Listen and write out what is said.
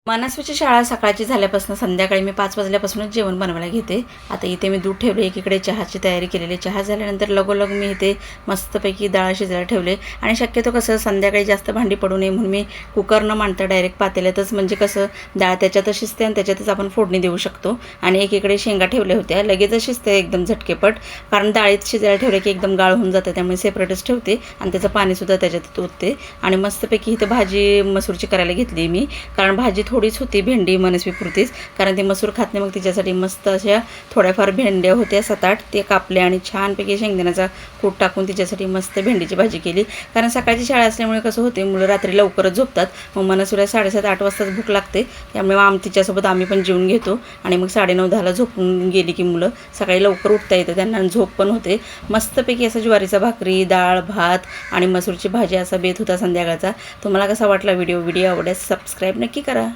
मनस्वीची शाळा सकाळची झाल्यापासून संध्याकाळी मी 5 वाजल्यापासूनच जेवण बनवायला घेते. आता इथे मी दूध ठेवले, एकीकडे चहाची तयारी केलेली. चहा झाल्यानंतर लगोलग मी इथे मस्तपैकी डाळ शिजायला ठेवले. आणि शक्यतो कसं संध्याकाळी जास्त भांडी पडू नये म्हणून मी कुकर न मांडता डायरेक्ट पातेल्यातच, म्हणजे कसं डाळ त्याच्यातच शिजते आणि त्याच्यातच आपण फोडणी देऊ शकतो. आणि एकीकडे शेंगा ठेवल्या होत्या, लगेचच शिजते एकदम झटकेपट, कारण डाळीत शिजायला ठेवलं की एकदम गाळ होऊन जातं, त्यामुळे सेपरेटच ठेवते आणि त्याचं पाणीसुद्धा त्याच्यात ओतते. आणि मस्तपैकी इथं भाजी मसूरची करायला घेतली मी, कारण भाजी थोडीच होती भेंडी मनस्वीपुरतीच, कारण ती मसूर खात नाही. मग तिच्यासाठी मस्त अशा थोड्याफार भेंड्या होत्या 7-8, ते कापल्या आणि छानपैकी शेंगदाण्याचा कूट टाकून तिच्यासाठी मस्त भेंडीची भाजी केली. कारण सकाळची शाळा असल्यामुळे कसं होते, मुलं रात्री लवकरच झोपतात, मग मनस्वीला 7:30-8 वाजताच भूक लागते, त्यामुळे तिच्यासोबत आम्ही पण जेवून घेतो. आणि मग 9:30-10ला झोपून गेली की मुलं सकाळी लवकर उठता येतं त्यांना, झोप पण होते. मस्तपैकी असं ज्वारीचा भाकरी, डाळ, भात आणि मसूरची भाजी असा बेत होता संध्याकाळचा. तुम्हाला कसा वाटला व्हिडिओ आवडल्यास सबस्क्राईब नक्की करा.